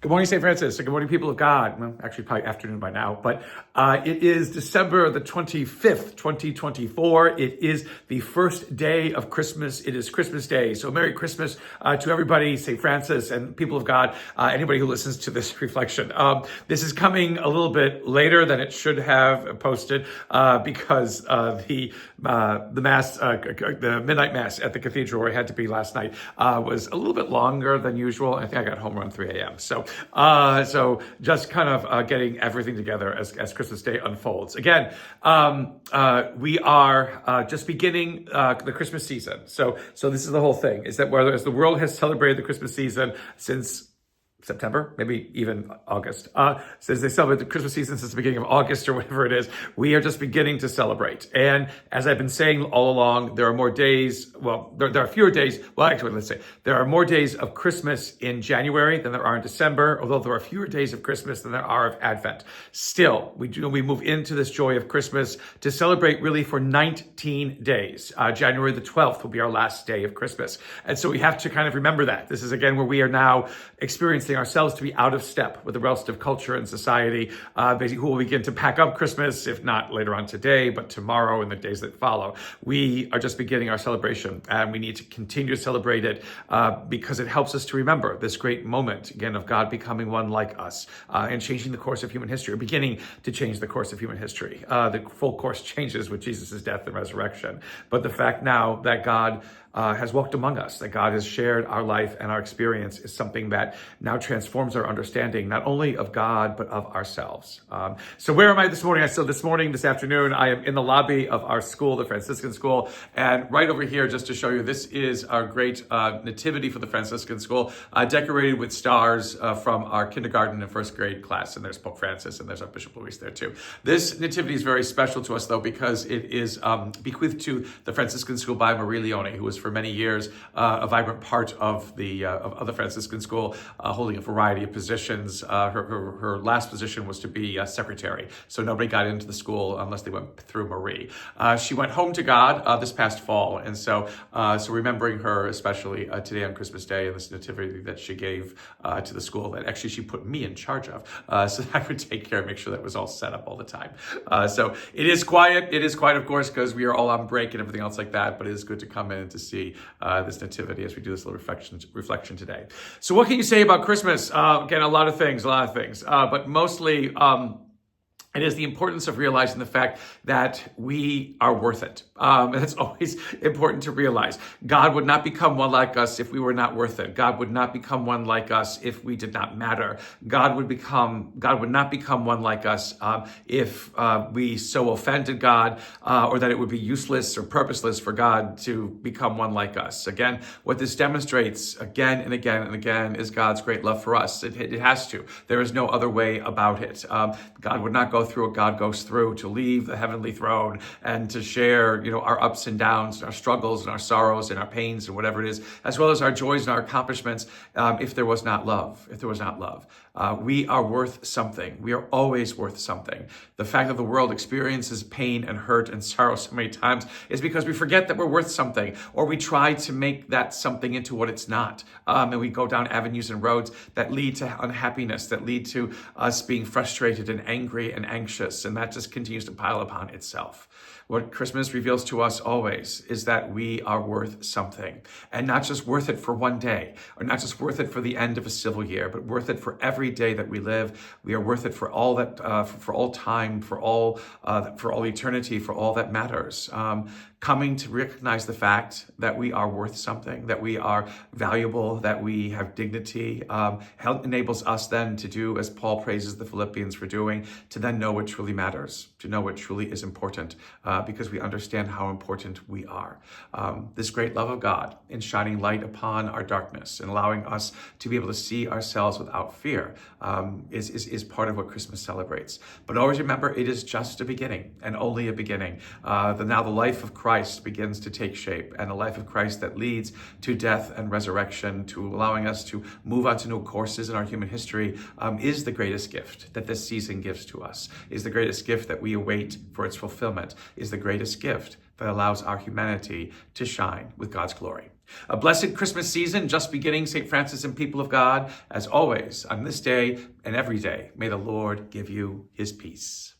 Good morning, St. Francis. Good morning, people of God. Well, actually, probably afternoon by now, but it is December the 25th, 2024. It is the first day of Christmas. It is Christmas Day. So Merry Christmas to everybody, St. Francis and people of God, anybody who listens to this reflection. This is coming a little bit later than it should have posted because the Mass, the midnight Mass at the cathedral where I had to be last night was a little bit longer than usual. I think I got home around 3 a.m. So just kind of getting everything together as Christmas Day unfolds. Again, we are just beginning the Christmas season. So this is the whole thing, is that whereas the world has celebrated the Christmas season since September, maybe even August. Since they celebrate the Christmas season since the beginning of August or whatever it is, we are just beginning to celebrate. And as I've been saying all along, there are more days, well, there are fewer days, well, actually, let's say, there are more days of Christmas in January than there are in December, although there are fewer days of Christmas than there are of Advent. Still, we move into this joy of Christmas to celebrate really for 19 days. January the 12th will be our last day of Christmas. And so we have to kind of remember that. This is, again, where we are now experiencing ourselves to be out of step with the rest of culture and society, basically who will begin to pack up Christmas, if not later on today, but tomorrow and the days that follow. We are just beginning our celebration, and we need to continue to celebrate it because it helps us to remember this great moment, again, of God becoming one like us and changing the course of human history, or beginning to change the course of human history. The full course changes with Jesus' death and resurrection. But the fact now that God has walked among us, that God has shared our life and our experience is something that now transforms our understanding, not only of God, but of ourselves. So where am I this morning? This afternoon, I am in the lobby of our school, the Franciscan School. And right over here, just to show you, this is our great nativity for the Franciscan School, decorated with stars from our kindergarten and first grade class. And there's Pope Francis and there's our Bishop Luis there too. This nativity is very special to us though, because it is bequeathed to the Franciscan School by Marie Leone, who was for many years a vibrant part of the Franciscan School, holding a variety of positions. Her last position was to be secretary, so nobody got into the school unless they went through Marie. She went home to God this past fall, and so remembering her especially today on Christmas Day and this nativity that she gave to the school, that actually she put me in charge of, so I would take care and make sure that was all set up all the time. So it is quiet. It is quiet, of course, because we are all on break and everything else like that, but it is good to come in and to see this nativity as we do this little reflection today. So what can you say about Christmas? Again, a lot of things, but mostly it is the importance of realizing the fact that we are worth it. And it's always important to realize. God would not become one like us if we were not worth it. God would not become one like us if we did not matter. God would not become one like us if we so offended God, or that it would be useless or purposeless for God to become one like us. Again, what this demonstrates again and again and again is God's great love for us. It has to. There is no other way about it. God would not go through what God goes through to leave the heavenly throne and to share, our ups and downs, and our struggles and our sorrows and our pains and whatever it is, as well as our joys and our accomplishments, if there was not love. We are worth something. We are always worth something. The fact that the world experiences pain and hurt and sorrow so many times is because we forget that we're worth something, or we try to make that something into what it's not. And we go down avenues and roads that lead to unhappiness, that lead to us being frustrated and angry and anxious, and that just continues to pile upon itself. What Christmas reveals to us always is that we are worth something, and not just worth it for one day, or not just worth it for the end of a civil year, but worth it for every day that we live. We are worth it for all that, for all time, for all eternity, for all that matters. Coming to recognize the fact that we are worth something, that we are valuable, that we have dignity, enables us then to do as Paul praises the Philippians for doing, to then know what truly matters, to know what truly is important, because we understand how important we are. This great love of God in shining light upon our darkness and allowing us to be able to see ourselves without fear is part of what Christmas celebrates. But always remember, it is just a beginning, and only a beginning. Now the life of Christ begins to take shape, and a life of Christ that leads to death and resurrection, to allowing us to move on to new courses in our human history, is the greatest gift that this season gives to us, is the greatest gift that we await for its fulfillment, is the greatest gift that allows our humanity to shine with God's glory. A blessed Christmas season just beginning, St. Francis and people of God. As always, on this day and every day, may the Lord give you his peace.